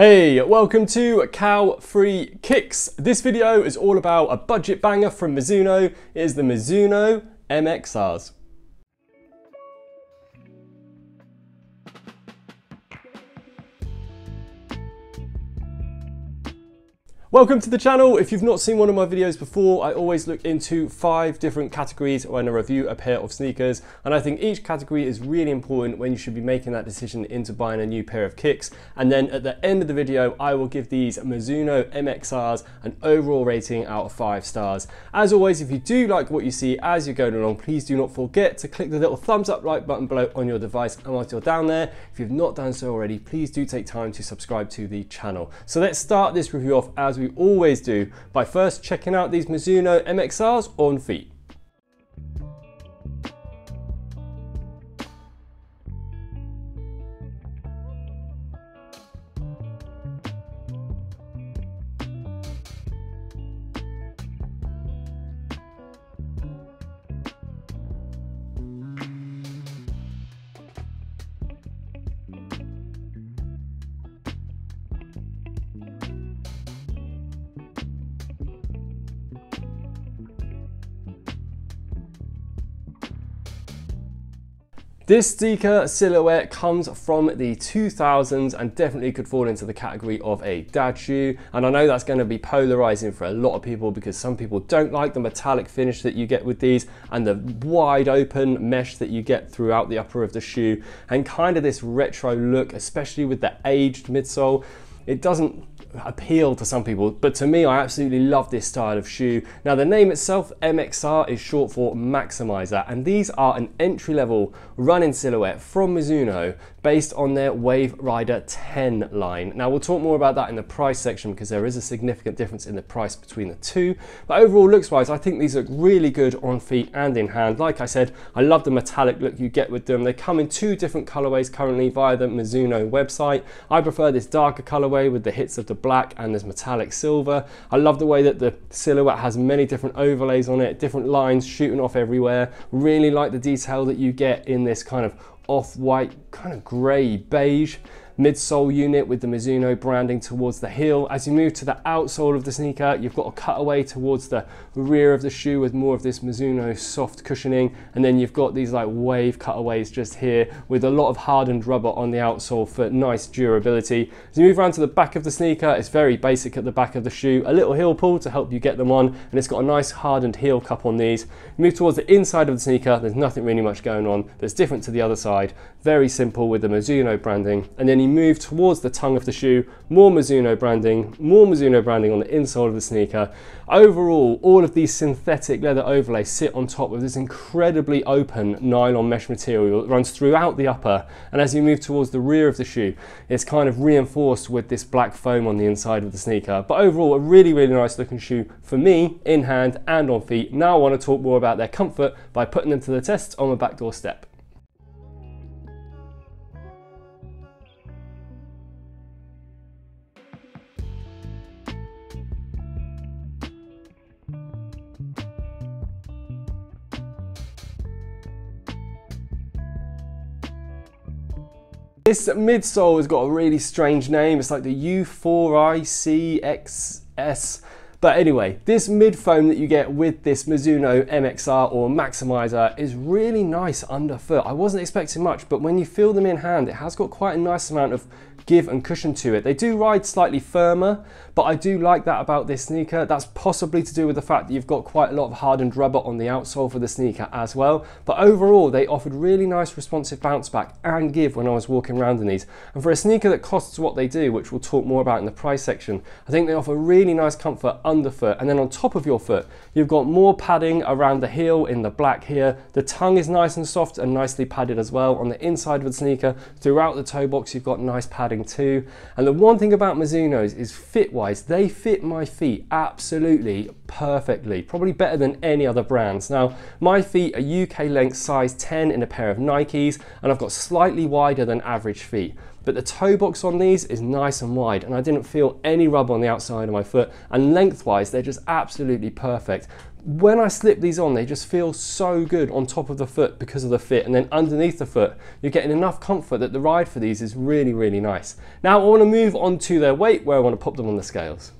Hey, welcome to Cow Free Kicks. This video is all about a budget banger from Mizuno. It is the MIZUNO MXRs. Welcome to the channel. If you've not seen one of my videos before, I always look into 5 different categories when I review a pair of sneakers, and I think each category is really important when you should be making that decision into buying a new pair of kicks. And then at the end of the video, I will give these MIZUNO MXRs an overall rating out of 5 stars. As always, if you do like what you see as you're going along, please do not forget to click the little thumbs up like button below on your device. And whilst you're down there, if you've not done so already, please do take time to subscribe to the channel. So let's start this review off as we always do by first checking out these MIZUNO MXRs on feet. This sneaker silhouette comes from the 2000s and definitely could fall into the category of a dad shoe. And I know that's going to be polarizing for a lot of people because some people don't like the metallic finish that you get with these and the wide open mesh that you get throughout the upper of the shoe and kind of this retro look, especially with the aged midsole. It doesn't appeal to some people, but to me, I absolutely love this style of shoe. Now, the name itself, MXR, is short for Maximizer, and these are an entry-level running silhouette from Mizuno based on their Wave Rider 10 line. Now, we'll talk more about that in the price section because there is a significant difference in the price between the two, but overall, looks-wise, I think these look really good on feet and in hand. Like I said, I love the metallic look you get with them. They come in 2 different colorways currently via the Mizuno website. I prefer this darker colorway with the hits of the black and this metallic silver. I love the way that the silhouette has many different overlays on it, different lines shooting off everywhere. Really like the detail that you get in this kind of off-white, kind of grey beige midsole unit with the Mizuno branding towards the heel. As you move to the outsole of the sneaker, you've got a cutaway towards the rear of the shoe with more of this Mizuno soft cushioning, and then you've got these like wave cutaways just here with a lot of hardened rubber on the outsole for nice durability. As you move around to the back of the sneaker, it's very basic at the back of the shoe, a little heel pull to help you get them on, and it's got a nice hardened heel cup on these. You move towards the inside of the sneaker, there's nothing really much going on that's different to the other side. Very simple with the Mizuno branding, and then you move towards the tongue of the shoe, more Mizuno branding on the insole of the sneaker. Overall, all of these synthetic leather overlays sit on top of this incredibly open nylon mesh material that runs throughout the upper, and as you move towards the rear of the shoe, it's kind of reinforced with this black foam on the inside of the sneaker. But overall, a really, really nice looking shoe for me, in hand and on feet. Now I want to talk more about their comfort by putting them to the test on the back door step. This midsole has got a really strange name. It's like the U4ICXS. But anyway, this mid foam that you get with this MIZUNO MXR or Maximizer is really nice underfoot. I wasn't expecting much, but when you feel them in hand, it has got quite a nice amount of give and cushion to it. They do ride slightly firmer, but I do like that about this sneaker. That's possibly to do with the fact that you've got quite a lot of hardened rubber on the outsole for the sneaker as well. But overall, they offered really nice responsive bounce back and give when I was walking around in these. And for a sneaker that costs what they do, which we'll talk more about in the price section, I think they offer really nice comfort underfoot. And then on top of your foot, you've got more padding around the heel in the black here. The tongue is nice and soft and nicely padded as well. On the inside of the sneaker, throughout the toe box, you've got nice padding too. And the one thing about Mizuno's is fit-wise, they fit my feet absolutely perfectly, probably better than any other brands. Now, my feet are UK length size 10 in a pair of Nikes, and I've got slightly wider than average feet. But the toe box on these is nice and wide, and I didn't feel any rub on the outside of my foot, and lengthwise they're just absolutely perfect. When I slip these on, they just feel so good on top of the foot because of the fit, and then underneath the foot, you're getting enough comfort that the ride for these is really, really nice. Now I want to move on to their weight, where I want to pop them on the scales.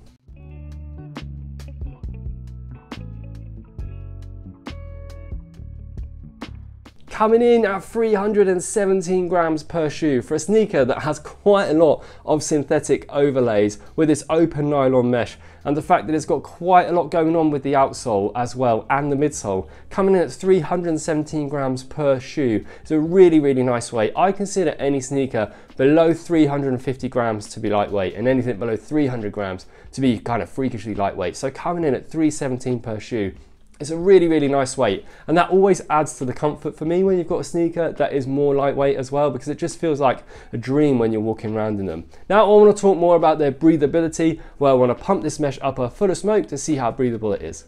Coming in at 317 grams per shoe for a sneaker that has quite a lot of synthetic overlays with this open nylon mesh, and the fact that it's got quite a lot going on with the outsole as well and the midsole. Coming in at 317 grams per shoe is a really, really nice weight. I consider any sneaker below 350 grams to be lightweight, and anything below 300 grams to be kind of freakishly lightweight. So coming in at 317 per shoe, it's a really, really nice weight, and that always adds to the comfort for me when you've got a sneaker that is more lightweight as well, because it just feels like a dream when you're walking around in them. Now I want to talk more about their breathability, where I want to pump this mesh up a foot of smoke to see how breathable it is.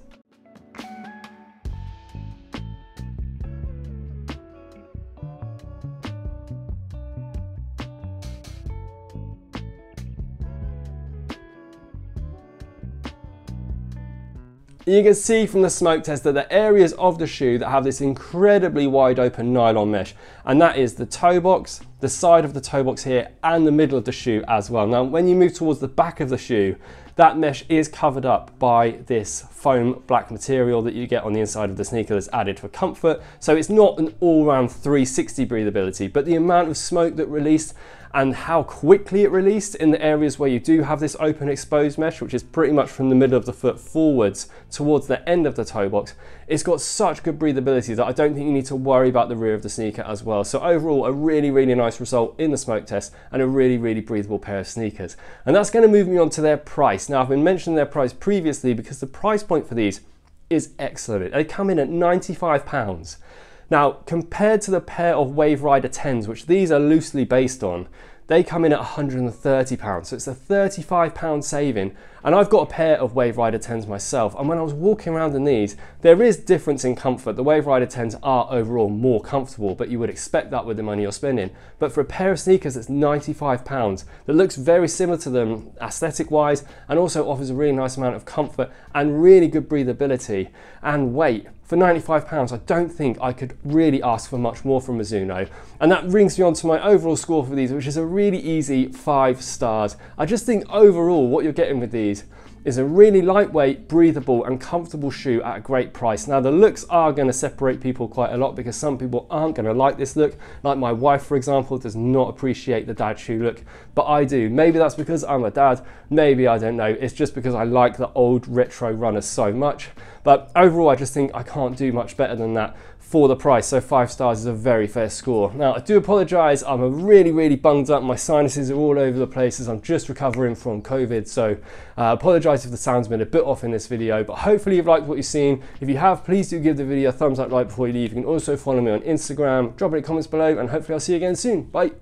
You can see from the smoke test that the areas of the shoe that have this incredibly wide open nylon mesh, and that is the toe box, the side of the toe box here, and the middle of the shoe as well. Now when you move towards the back of the shoe, that mesh is covered up by this foam black material that you get on the inside of the sneaker that's added for comfort. So it's not an all-round 360 breathability, but the amount of smoke that released and how quickly it released in the areas where you do have this open exposed mesh, which is pretty much from the middle of the foot forwards towards the end of the toe box, it's got such good breathability that I don't think you need to worry about the rear of the sneaker as well. So overall, a really, really nice result in the smoke test and a really, really breathable pair of sneakers. And that's going to move me on to their price. Now I've been mentioning their price previously because the price point for these is excellent. They come in at £95. Now, compared to the pair of Wave Rider 10s, which these are loosely based on, they come in at £130, so it's a £35 saving. And I've got a pair of Wave Rider 10s myself, and when I was walking around in these, there is difference in comfort. The Wave Rider 10s are overall more comfortable, but you would expect that with the money you're spending. But for a pair of sneakers that's £95, that looks very similar to them aesthetic-wise, and also offers a really nice amount of comfort and really good breathability and weight, for £95, I don't think I could really ask for much more from Mizuno. And that brings me on to my overall score for these, which is a really easy 5 stars. I just think overall what you're getting with these is a really lightweight, breathable and comfortable shoe at a great price. Now the looks are going to separate people quite a lot because some people aren't going to like this look. Like my wife, for example, does not appreciate the dad shoe look, but I do. Maybe that's because I'm a dad, maybe I don't know. It's just because I like the old retro runners so much. But overall, I just think I can't do much better than that for the price, so 5 stars is a very fair score. Now, I do apologise, I'm really bunged up. My sinuses are all over the place as I'm just recovering from COVID, so I apologise if the sound's been a bit off in this video, but hopefully you've liked what you've seen. If you have, please do give the video a thumbs up right before you leave. You can also follow me on Instagram, drop it in the comments below, and hopefully I'll see you again soon. Bye.